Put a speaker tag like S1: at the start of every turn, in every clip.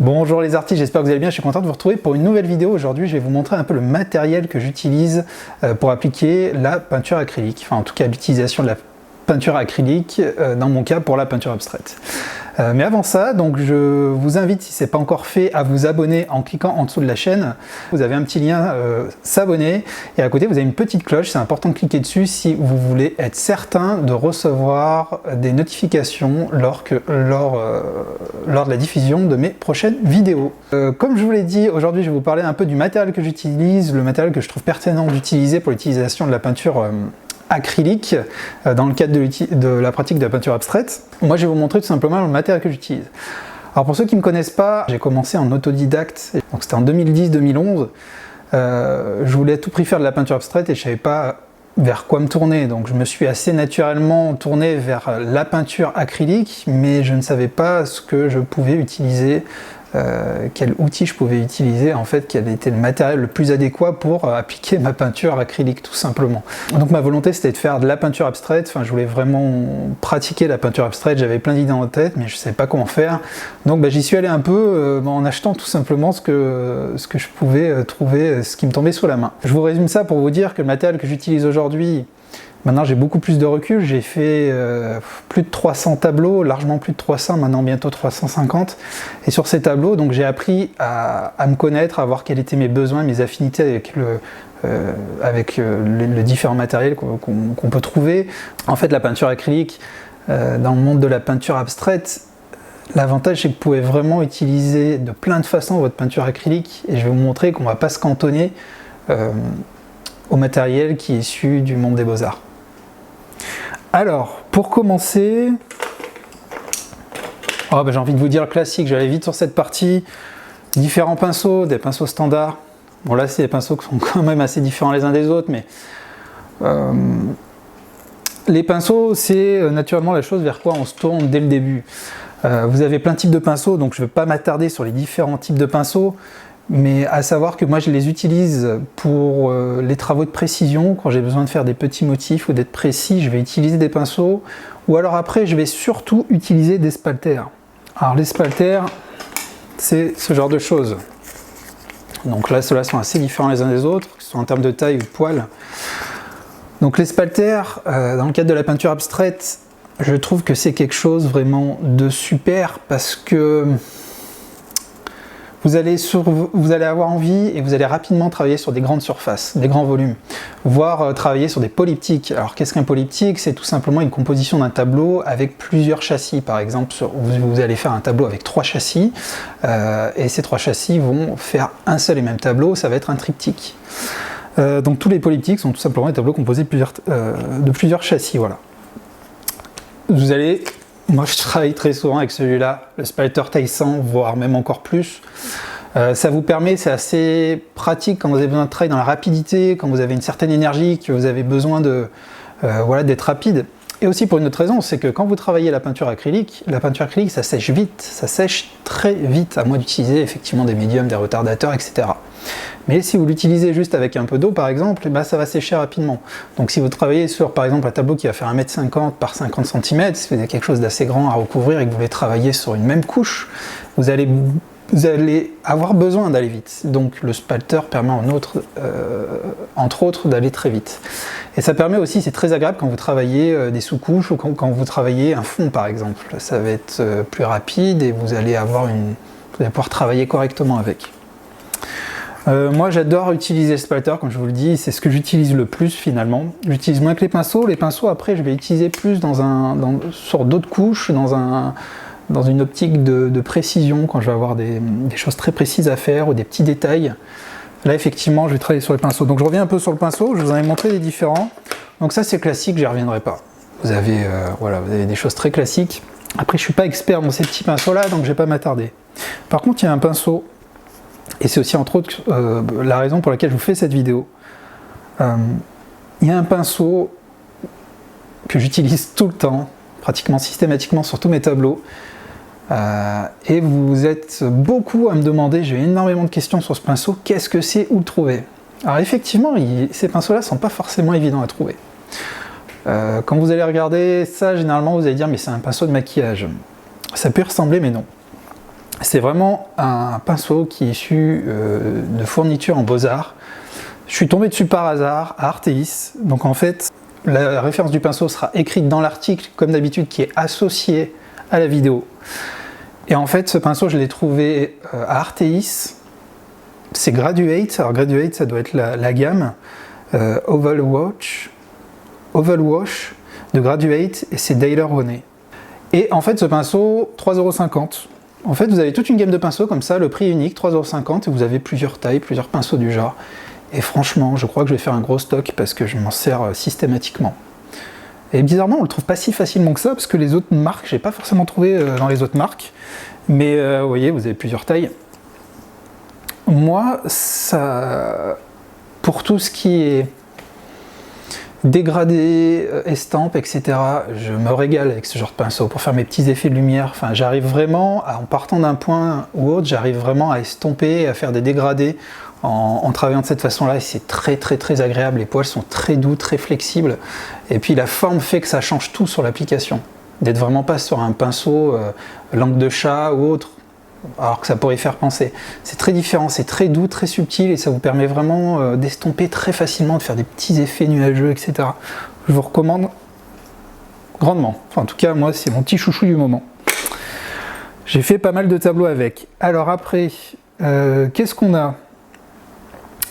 S1: Bonjour les artistes, j'espère que vous allez bien, je suis content de vous retrouver pour une nouvelle vidéo. Aujourd'hui je vais vous montrer un peu le matériel que j'utilise pour appliquer la peinture acrylique, enfin en tout cas l'utilisation de la peinture acrylique, dans mon cas pour la peinture abstraite. Mais avant ça, donc je vous invite, si ce n'est pas encore fait, à vous abonner en cliquant en dessous de la chaîne. Vous avez un petit lien s'abonner et à côté vous avez une petite cloche, c'est important de cliquer dessus si vous voulez être certain de recevoir des notifications lors de la diffusion de mes prochaines vidéos. Comme je vous l'ai dit, aujourd'hui je vais vous parler un peu du matériel que j'utilise, le matériel que je trouve pertinent d'utiliser pour l'utilisation de la peinture acrylique dans le cadre de la pratique de la peinture abstraite. Moi je vais vous montrer tout simplement le matériel que j'utilise. Alors pour ceux qui ne me connaissent pas, j'ai commencé en autodidacte, donc c'était en 2010-2011. Je voulais à tout prix faire de la peinture abstraite et je ne savais pas vers quoi me tourner, donc je me suis assez naturellement tourné vers la peinture acrylique, mais je ne savais pas ce que je pouvais utiliser, quel outil je pouvais utiliser, en fait, quel était le matériel le plus adéquat pour appliquer ma peinture acrylique tout simplement. Donc ma volonté c'était de faire de la peinture abstraite, enfin je voulais vraiment pratiquer la peinture abstraite, j'avais plein d'idées en tête mais je ne savais pas comment faire, donc j'y suis allé un peu en achetant tout simplement ce que je pouvais trouver, ce qui me tombait sous la main. Je vous résume ça pour vous dire que le matériel que j'utilise aujourd'hui, maintenant j'ai beaucoup plus de recul, j'ai fait plus de 300 tableaux, largement plus de 300, maintenant bientôt 350. Et sur ces tableaux, donc j'ai appris à me connaître, à voir quels étaient mes besoins, mes affinités avec les différents matériels qu'on peut trouver. En fait, la peinture acrylique, dans le monde de la peinture abstraite, l'avantage c'est que vous pouvez vraiment utiliser de plein de façons votre peinture acrylique, et je vais vous montrer qu'on ne va pas se cantonner au matériel qui est issu du monde des beaux-arts. Alors, pour commencer, j'ai envie de vous dire le classique, j'allais vite sur cette partie. Différents pinceaux, des pinceaux standards. Bon là c'est des pinceaux qui sont quand même assez différents les uns des autres, mais les pinceaux c'est naturellement la chose vers quoi on se tourne dès le début. Vous avez plein de types de pinceaux, donc je ne vais pas m'attarder sur les différents types de pinceaux. Mais à savoir que moi je les utilise pour les travaux de précision, quand j'ai besoin de faire des petits motifs ou d'être précis, je vais utiliser des pinceaux, ou alors après je vais surtout utiliser des spalters. Alors les spalters, c'est ce genre de choses. Donc là ceux-là sont assez différents les uns des autres, que ce soit en termes de taille ou de poil. Donc les spalters, dans le cadre de la peinture abstraite, je trouve que c'est quelque chose vraiment de super parce que vous allez avoir envie et vous allez rapidement travailler sur des grandes surfaces, des grands volumes, voire travailler sur des polyptyques. Alors qu'est-ce qu'un polyptyque? C'est tout simplement une composition d'un tableau avec plusieurs châssis. Par exemple, vous allez faire un tableau avec 3 châssis, et ces 3 châssis vont faire un seul et même tableau, ça va être un triptyque. Donc tous les polyptyques sont tout simplement des tableaux composés de plusieurs châssis. Voilà. Moi je travaille très souvent avec celui-là, le Spalter taille 100, voire même encore plus. Ça vous permet, c'est assez pratique quand vous avez besoin de travailler dans la rapidité, quand vous avez une certaine énergie, que vous avez besoin d'être rapide. Et aussi pour une autre raison, c'est que quand vous travaillez la peinture acrylique ça sèche vite, ça sèche très vite, à moins d'utiliser effectivement des médiums, des retardateurs, etc. Mais si vous l'utilisez juste avec un peu d'eau par exemple, ça va sécher rapidement. Donc si vous travaillez sur par exemple un tableau qui va faire 1,50 m par 50 cm, si vous avez quelque chose d'assez grand à recouvrir et que vous voulez travailler sur une même couche, vous allez avoir besoin d'aller vite. Donc le spalter permet entre autres d'aller très vite. Et ça permet aussi, c'est très agréable quand vous travaillez des sous-couches ou quand vous travaillez un fond par exemple. Ça va être plus rapide et vous allez pouvoir travailler correctement avec. Moi j'adore utiliser le spalter, comme je vous le dis, c'est ce que j'utilise le plus finalement. J'utilise moins que les pinceaux. Les pinceaux après je vais utiliser plus sur d'autres couches, dans une optique de précision, quand je vais avoir des choses très précises à faire ou des petits détails. Là effectivement je vais travailler sur les pinceaux. Donc je reviens un peu sur le pinceau, je vous en ai montré des différents. Donc ça c'est classique, j'y reviendrai pas. Vous avez des choses très classiques. Après je suis pas expert dans ces petits pinceaux là, donc je vais pas m'attarder. Par contre il y a un pinceau, et c'est aussi entre autres la raison pour laquelle je vous fais cette vidéo. Il y a un pinceau que j'utilise tout le temps, pratiquement systématiquement sur tous mes tableaux, et vous êtes beaucoup à me demander, j'ai énormément de questions sur ce pinceau, qu'est-ce que c'est, où le trouver? Alors effectivement, ces pinceaux là sont pas forcément évidents à trouver. Quand vous allez regarder ça, généralement vous allez dire mais c'est un pinceau de maquillage. Ça peut ressembler mais non. C'est vraiment un pinceau qui est issu de fournitures en Beaux-Arts. Je suis tombé dessus par hasard à Artéis. Donc en fait, la référence du pinceau sera écrite dans l'article, comme d'habitude, qui est associé à la vidéo. Et en fait, ce pinceau, je l'ai trouvé à Artéis. C'est Graduate. Alors Graduate, ça doit être la gamme Oval Wash de Graduate, et c'est Daler Honey. Et en fait, ce pinceau, 3,50 €. En fait, vous avez toute une gamme de pinceaux comme ça, le prix unique, 3,50 €, et vous avez plusieurs tailles, plusieurs pinceaux du genre. Et franchement, je crois que je vais faire un gros stock parce que je m'en sers systématiquement. Et bizarrement, on le trouve pas si facilement que ça, parce que les autres marques, j'ai pas forcément trouvé dans les autres marques. Mais vous voyez, vous avez plusieurs tailles. Moi, ça, pour tout ce qui est dégradé, estampe, etc., je me régale avec ce genre de pinceau pour faire mes petits effets de lumière. Enfin, j'arrive vraiment, en partant d'un point ou autre, j'arrive vraiment à estomper, à faire des dégradés en travaillant de cette façon-là, et c'est très très très agréable. Les poils sont très doux, très flexibles, et puis la forme fait que ça change tout sur l'application. D'être vraiment pas sur un pinceau langue de chat ou autre, alors que ça pourrait y faire penser. C'est très différent, c'est très doux, très subtil, et ça vous permet vraiment d'estomper très facilement, de faire des petits effets nuageux, etc. Je vous recommande grandement. Enfin, en tout cas, moi, c'est mon petit chouchou du moment. J'ai fait pas mal de tableaux avec. Alors après, qu'est-ce qu'on a?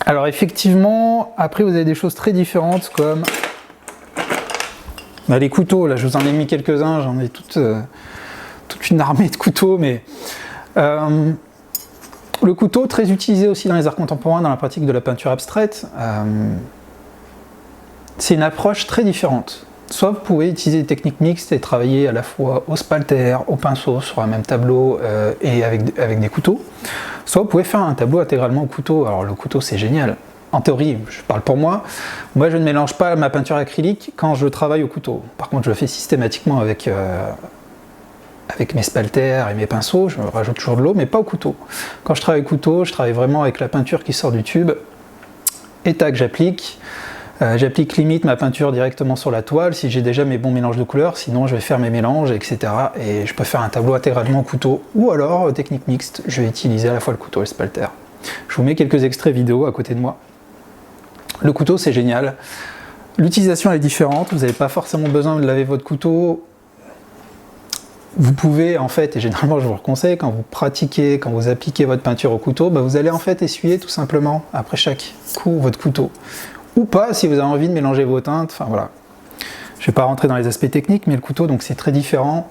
S1: Alors effectivement, après vous avez des choses très différentes comme les couteaux. Là, je vous en ai mis quelques-uns, j'en ai toute une armée de couteaux, mais le couteau, très utilisé aussi dans les arts contemporains, dans la pratique de la peinture abstraite, c'est une approche très différente. Soit vous pouvez utiliser des techniques mixtes et travailler à la fois au spalter, au pinceau, sur un même tableau et avec des couteaux. Soit vous pouvez faire un tableau intégralement au couteau. Alors le couteau, c'est génial. En théorie, je parle pour moi. Moi, je ne mélange pas ma peinture acrylique quand je travaille au couteau. Par contre, je le fais systématiquement avec mes spalters et mes pinceaux. Je rajoute toujours de l'eau, mais pas au couteau. Quand je travaille au couteau, je travaille vraiment avec la peinture qui sort du tube. Et tac, j'applique. J'applique limite ma peinture directement sur la toile si j'ai déjà mes bons mélanges de couleurs, sinon je vais faire mes mélanges, etc. Et je peux faire un tableau intégralement au couteau, ou alors, technique mixte, je vais utiliser à la fois le couteau et le spalter. Je vous mets quelques extraits vidéo à côté de moi. Le couteau, c'est génial. L'utilisation est différente, vous n'avez pas forcément besoin de laver votre couteau. Vous pouvez en fait, et généralement je vous le conseille, quand vous pratiquez, quand vous appliquez votre peinture au couteau, vous allez en fait essuyer tout simplement après chaque coup votre couteau. Ou pas si vous avez envie de mélanger vos teintes, enfin voilà. Je ne vais pas rentrer dans les aspects techniques, mais le couteau, donc c'est très différent.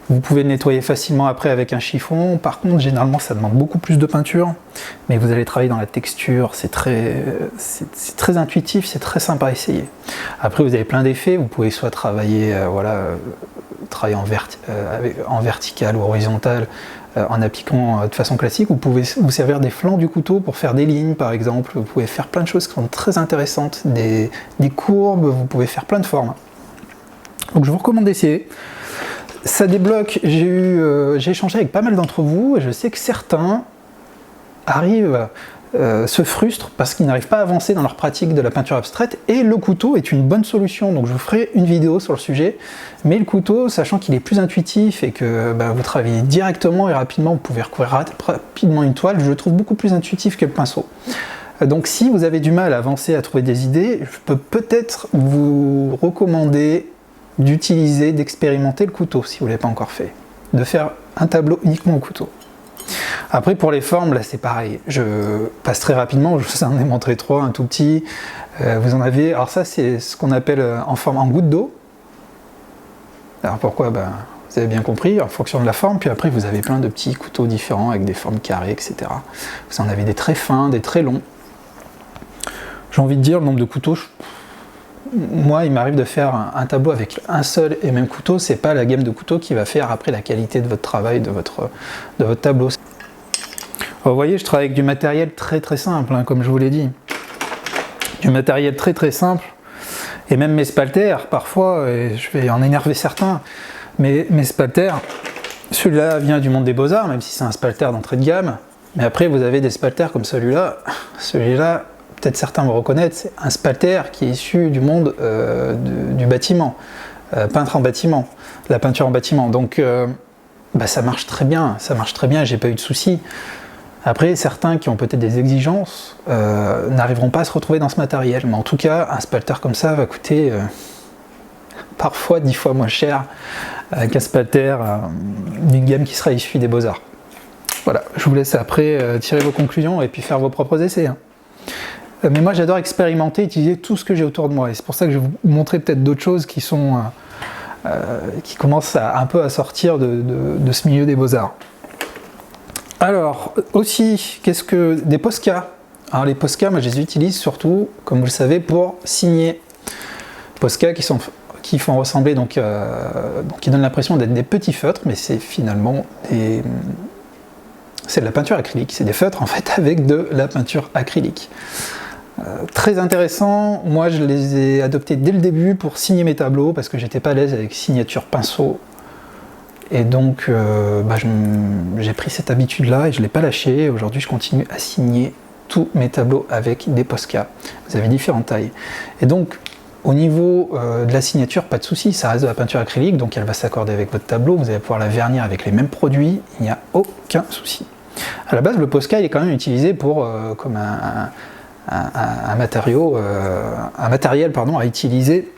S1: Vous pouvez le nettoyer facilement après avec un chiffon. Par contre, généralement, ça demande beaucoup plus de peinture, mais vous allez travailler dans la texture, c'est très intuitif, c'est très sympa à essayer. Après, vous avez plein d'effets, vous pouvez soit travailler, travailler en vertical ou horizontal, en appliquant de façon classique. Vous pouvez vous servir des flancs du couteau pour faire des lignes par exemple, vous pouvez faire plein de choses qui sont très intéressantes, des courbes, vous pouvez faire plein de formes. Donc je vous recommande d'essayer. Ça débloque, j'ai échangé avec pas mal d'entre vous et je sais que certains se frustrent parce qu'ils n'arrivent pas à avancer dans leur pratique de la peinture abstraite, et le couteau est une bonne solution. Donc je vous ferai une vidéo sur le sujet, mais le couteau, sachant qu'il est plus intuitif et que vous travaillez directement et rapidement, vous pouvez recouvrir rapidement une toile, je le trouve beaucoup plus intuitif que le pinceau. Donc si vous avez du mal à avancer, à trouver des idées, je peux peut-être vous recommander d'expérimenter le couteau si vous ne l'avez pas encore fait, de faire un tableau uniquement au couteau. Après pour les formes, là c'est pareil, je passe très rapidement, je vous en ai montré trois, un tout petit, vous en avez, alors ça c'est ce qu'on appelle en forme en goutte d'eau. Alors pourquoi? Vous avez bien compris, en fonction de la forme, puis après vous avez plein de petits couteaux différents avec des formes carrées, etc. Vous en avez des très fins, des très longs. J'ai envie de dire, le nombre de couteaux, moi il m'arrive de faire un tableau avec un seul et même couteau, c'est pas la gamme de couteaux qui va faire après la qualité de votre travail, de votre tableau. Vous voyez, je travaille avec du matériel très très simple, comme je vous l'ai dit. Du matériel très très simple, et même mes spalters, parfois, et je vais en énerver certains, mais mes spalters, celui-là vient du monde des beaux-arts, même si c'est un spalter d'entrée de gamme, mais après vous avez des spalters comme celui-là, peut-être certains vont reconnaître, c'est un spalter qui est issu du monde du bâtiment, peintre en bâtiment, la peinture en bâtiment. Donc bah, ça marche très bien, j'ai pas eu de soucis. Après, certains qui ont peut-être des exigences n'arriveront pas à se retrouver dans ce matériel, mais en tout cas, un spalter comme ça va coûter parfois 10 fois moins cher qu'un spalter d'une gamme qui sera issue des Beaux-Arts. Voilà, je vous laisse après tirer vos conclusions et puis faire vos propres essais. Hein. Mais moi j'adore expérimenter, utiliser tout ce que j'ai autour de moi, et c'est pour ça que je vais vous montrer peut-être d'autres choses qui sont qui commencent un peu à sortir de ce milieu des Beaux-Arts. Alors, aussi, qu'est-ce que des Posca? Alors les Posca, moi je les utilise surtout, comme vous le savez, pour signer. Posca qui font ressembler, donc qui donnent l'impression d'être des petits feutres, mais c'est finalement c'est de la peinture acrylique, c'est des feutres en fait avec de la peinture acrylique. Très intéressant, moi je les ai adoptés dès le début pour signer mes tableaux parce que j'étais pas à l'aise avec signature pinceau et donc j'ai pris cette habitude là et je l'ai pas lâché. Aujourd'hui je continue à signer tous mes tableaux avec des Posca. Vous avez différentes tailles et donc au niveau de la signature, pas de souci, ça reste de la peinture acrylique, donc elle va s'accorder avec votre tableau, vous allez pouvoir la vernir avec les mêmes produits, il n'y a aucun souci. À la base, le Posca il est quand même utilisé pour comme un matériel à utiliser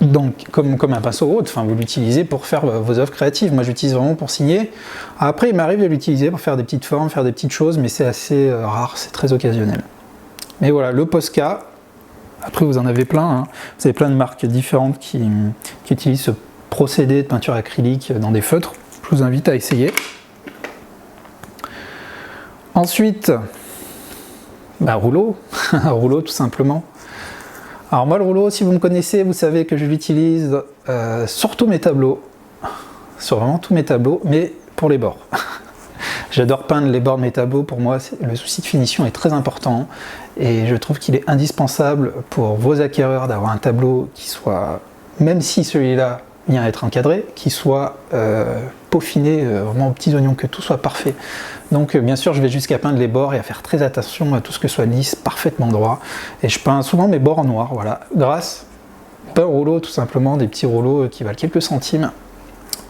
S1: donc comme un pinceau autre, enfin vous l'utilisez pour faire vos œuvres créatives. Moi j'utilise vraiment pour signer. Après il m'arrive de l'utiliser pour faire des petites formes, faire des petites choses, mais c'est assez rare, c'est très occasionnel. Mais voilà, le Posca, après vous en avez plein, hein. Vous avez plein de marques différentes qui utilisent ce procédé de peinture acrylique dans des feutres. Je vous invite à essayer. Ensuite, rouleau, un rouleau tout simplement. Alors moi le rouleau, si vous me connaissez, vous savez que je l'utilise sur tous mes tableaux, sur vraiment tous mes tableaux, mais pour les bords. J'adore peindre les bords de mes tableaux, pour moi le souci de finition est très important et je trouve qu'il est indispensable pour vos acquéreurs d'avoir un tableau qui soit, même si celui-là vient à être encadré, qui soit peaufiné vraiment aux petits oignons, que tout soit parfait. Donc bien sûr je vais jusqu'à peindre les bords et à faire très attention à tout ce que soit lisse, parfaitement droit, et je peins souvent mes bords en noir, voilà, grâce à un rouleau tout simplement, des petits rouleaux qui valent quelques centimes.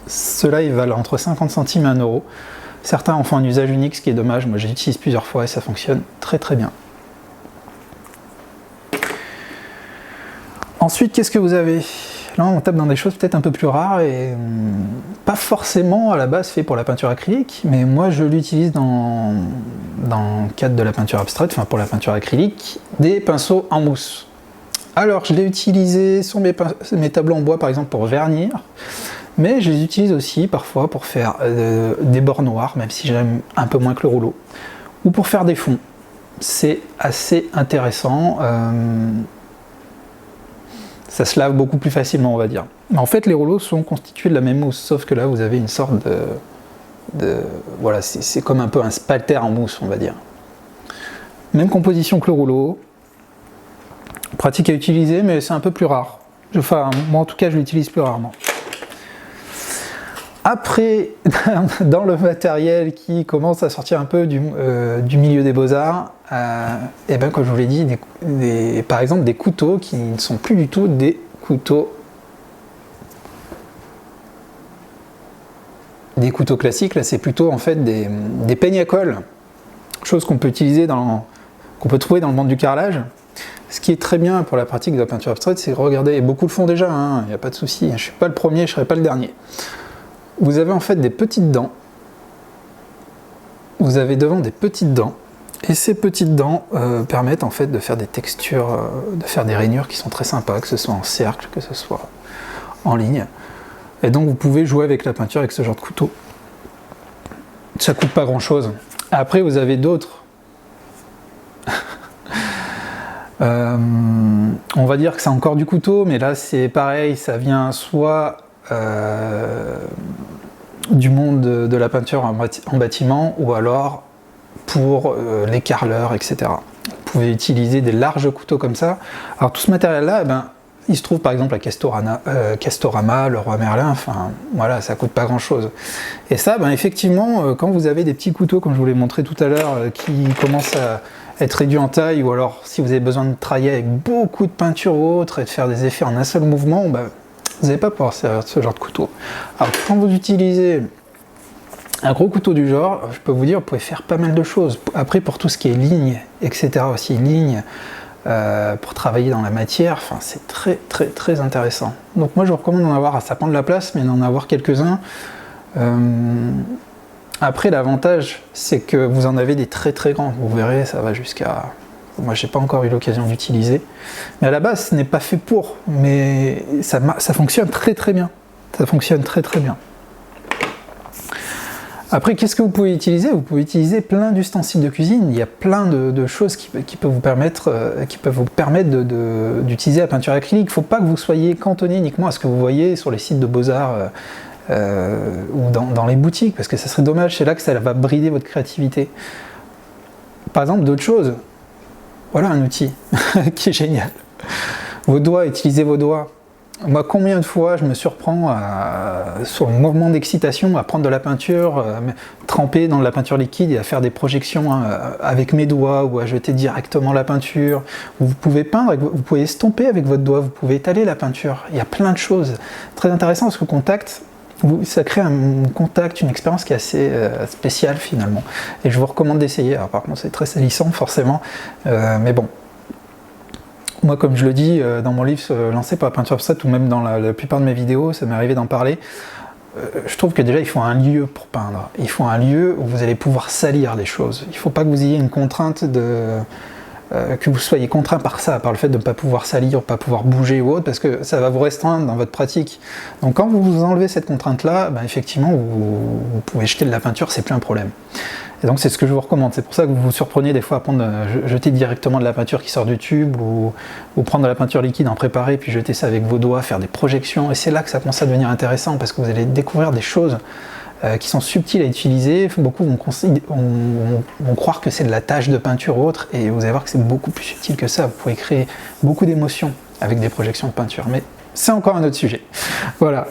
S1: Ceux-là ils valent entre 50 centimes et 1 euro. Certains en font un usage unique, ce qui est dommage, moi j'utilise plusieurs fois et ça fonctionne très très bien. Ensuite, qu'est-ce que vous avez? Là, on tape dans des choses peut-être un peu plus rares et pas forcément à la base fait pour la peinture acrylique, mais moi je l'utilise dans le cadre de la peinture abstraite, enfin pour la peinture acrylique, des pinceaux en mousse. Alors, je l'ai utilisé sur mes tableaux en bois par exemple pour vernir, mais je les utilise aussi parfois pour faire des bords noirs, même si j'aime un peu moins que le rouleau, ou pour faire des fonds. C'est assez intéressant. Ça se lave beaucoup plus facilement, on va dire. Mais en fait, les rouleaux sont constitués de la même mousse, sauf que là, vous avez une sorte voilà, c'est comme un peu un spalter en mousse, on va dire. Même composition que le rouleau. Pratique à utiliser, mais c'est un peu plus rare. Enfin, moi en tout cas, je l'utilise plus rarement. Après, dans le matériel qui commence à sortir un peu du milieu des beaux-arts, et ben comme je vous l'ai dit, par exemple des couteaux qui ne sont plus du tout des couteaux classiques. Là, c'est plutôt en fait des peignes à colle, chose qu'on peut utiliser qu'on peut trouver dans le monde du carrelage. Ce qui est très bien pour la pratique de la peinture abstraite, c'est regardez, et beaucoup le font déjà, il n'y a pas de souci. Je ne suis pas le premier, je ne serai pas le dernier. Vous avez en fait des petites dents. Vous avez devant des petites dents. Et ces petites dents permettent en fait de faire des textures, de faire des rainures qui sont très sympas, que ce soit en cercle, que ce soit en ligne. Et donc vous pouvez jouer avec la peinture avec ce genre de couteau. Ça coûte pas grand chose. Après vous avez d'autres. On va dire que c'est encore du couteau, mais là c'est pareil, ça vient soit du monde de la peinture en bâtiment, ou alors pour les carreleurs, etc. Vous pouvez utiliser des larges couteaux comme ça. Alors tout ce matériel-là, il se trouve par exemple à Castorama, Leroy Merlin, enfin voilà, ça coûte pas grand-chose. Et ça, effectivement, quand vous avez des petits couteaux, comme je vous l'ai montré tout à l'heure, qui commencent à être réduits en taille, ou alors si vous avez besoin de travailler avec beaucoup de peinture ou autre et de faire des effets en un seul mouvement, vous n'allez pas pouvoir servir de ce genre de couteau. Alors quand vous utilisez Un gros couteau du genre, je peux vous dire, vous pouvez faire pas mal de choses. Après, pour tout ce qui est ligne, etc. aussi, ligne, pour travailler dans la matière, enfin, c'est très très très intéressant. Donc moi je vous recommande d'en avoir, ça prend de la place, mais d'en avoir quelques-uns. Après, l'avantage, c'est que vous en avez des très très grands. Vous verrez, ça va jusqu'à... Moi, j'ai pas encore eu l'occasion d'utiliser. Mais à la base, ce n'est pas fait pour. Mais ça fonctionne très très bien. Ça fonctionne très très bien. Après, qu'est-ce que vous pouvez utiliser? Vous pouvez utiliser plein d'ustensiles de cuisine. Il y a plein de choses qui peuvent vous permettre, d'utiliser la peinture acrylique. Il ne faut pas que vous soyez cantonné uniquement à ce que vous voyez sur les sites de Beaux-Arts ou dans les boutiques, parce que ça serait dommage. C'est là que ça va brider votre créativité. Par exemple, d'autres choses. Voilà un outil qui est génial. Vos doigts, utilisez vos doigts. Moi, combien de fois je me surprends sur un mouvement d'excitation à prendre de la peinture, tremper dans de la peinture liquide et à faire des projections avec mes doigts ou à jeter directement la peinture. Vous pouvez peindre, vous pouvez estomper avec votre doigt, vous pouvez étaler la peinture. Il y a plein de choses très intéressantes parce que le contact, ça crée un contact, une expérience qui est assez spéciale finalement. Et je vous recommande d'essayer. Alors par contre, c'est très salissant forcément, mais bon. Moi, comme je le dis dans mon livre lancé par la peinture abstraite ou même dans la plupart de mes vidéos, ça m'est arrivé d'en parler, je trouve que déjà il faut un lieu pour peindre. Il faut un lieu où vous allez pouvoir salir les choses. Il ne faut pas que vous ayez une contrainte que vous soyez contraint par ça, par le fait de ne pas pouvoir salir, de ne pas pouvoir bouger ou autre, parce que ça va vous restreindre dans votre pratique. Donc quand vous enlevez cette contrainte-là, ben effectivement, vous pouvez jeter de la peinture, c'est plus un problème. Et donc c'est ce que je vous recommande. C'est pour ça que vous vous surprenez des fois à jeter directement de la peinture qui sort du tube ou prendre de la peinture liquide, en préparer, puis jeter ça avec vos doigts, faire des projections. Et c'est là que ça commence à devenir intéressant parce que vous allez découvrir des choses qui sont subtiles à utiliser. Beaucoup vont croire que c'est de la tache de peinture ou autre, et vous allez voir que c'est beaucoup plus subtil que ça. Vous pouvez créer beaucoup d'émotions avec des projections de peinture. Mais c'est encore un autre sujet. Voilà.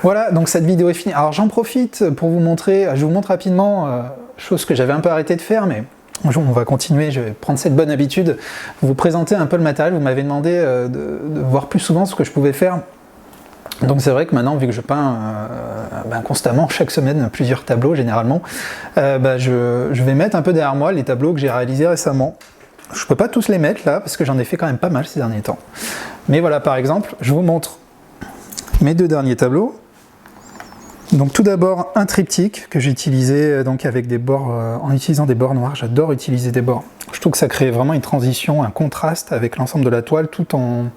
S1: Voilà, donc cette vidéo est finie. Alors j'en profite pour vous montrer, je vous montre rapidement, chose que j'avais un peu arrêté de faire, mais on va continuer, je vais prendre cette bonne habitude, vous présenter un peu le matériel. Vous m'avez demandé de voir plus souvent ce que je pouvais faire. Donc c'est vrai que maintenant, vu que je peins constamment, chaque semaine, plusieurs tableaux généralement, je vais mettre un peu derrière moi les tableaux que j'ai réalisés récemment. Je ne peux pas tous les mettre là, parce que j'en ai fait quand même pas mal ces derniers temps. Mais voilà, par exemple, je vous montre mes deux derniers tableaux. Donc tout d'abord un triptyque que j'ai utilisé donc avec des bords, en utilisant des bords noirs. J'adore utiliser des bords. Je trouve que ça crée vraiment une transition, un contraste avec l'ensemble de la toile, tout en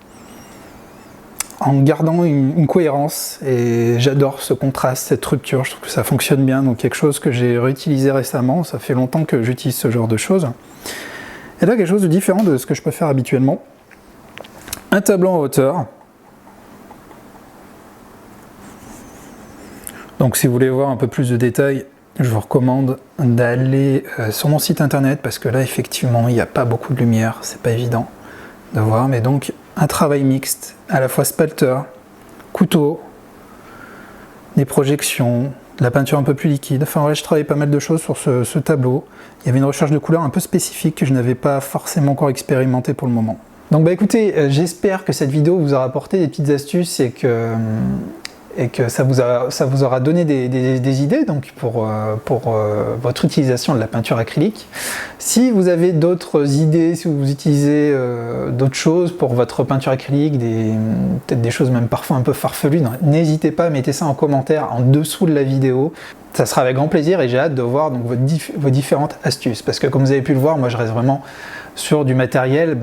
S1: gardant une cohérence. Et j'adore ce contraste, cette rupture. Je trouve que ça fonctionne bien. Donc quelque chose que j'ai réutilisé récemment. Ça fait longtemps que j'utilise ce genre de choses. Et là quelque chose de différent de ce que je peux faire habituellement. Un tableau en hauteur. Donc si vous voulez voir un peu plus de détails, je vous recommande d'aller sur mon site internet, parce que là effectivement il n'y a pas beaucoup de lumière, c'est pas évident de voir, mais donc un travail mixte, à la fois spalter, couteau, des projections, de la peinture un peu plus liquide. Enfin voilà, je travaille pas mal de choses sur ce tableau. Il y avait une recherche de couleurs un peu spécifique que je n'avais pas forcément encore expérimenté pour le moment. Donc bah écoutez, j'espère que cette vidéo vous aura apporté des petites astuces et que ça vous aura donné des idées donc pour votre utilisation de la peinture acrylique. Si vous avez d'autres idées, si vous utilisez d'autres choses pour votre peinture acrylique, peut-être des choses même parfois un peu farfelues, n'hésitez pas, mettez ça en commentaire en dessous de la vidéo. Ça sera avec grand plaisir et j'ai hâte de voir donc vos différentes astuces. Parce que comme vous avez pu le voir, moi je reste vraiment sur du matériel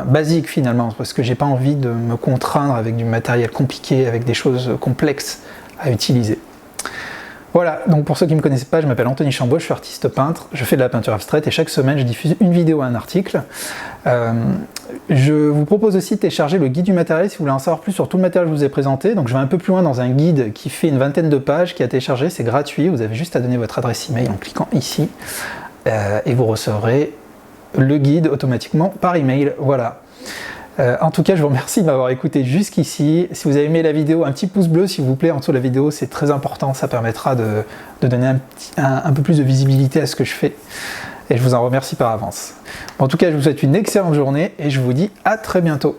S1: basique finalement, parce que j'ai pas envie de me contraindre avec du matériel compliqué, avec des choses complexes à utiliser. Voilà, donc pour ceux qui ne me connaissent pas, je m'appelle Anthony Chambaud, je suis artiste peintre, je fais de la peinture abstraite et chaque semaine je diffuse une vidéo et un article. Je vous propose aussi de télécharger le guide du matériel si vous voulez en savoir plus sur tout le matériel que je vous ai présenté. Donc je vais un peu plus loin dans un guide qui fait une vingtaine de pages, qui est à télécharger, c'est gratuit, vous avez juste à donner votre adresse email en cliquant ici et vous recevrez le guide automatiquement par email. Voilà. En tout cas, je vous remercie de m'avoir écouté jusqu'ici. Si vous avez aimé la vidéo, un petit pouce bleu s'il vous plaît en dessous de la vidéo, c'est très important, ça permettra de donner un peu plus de visibilité à ce que je fais. Et je vous en remercie par avance. En tout cas, je vous souhaite une excellente journée et je vous dis à très bientôt.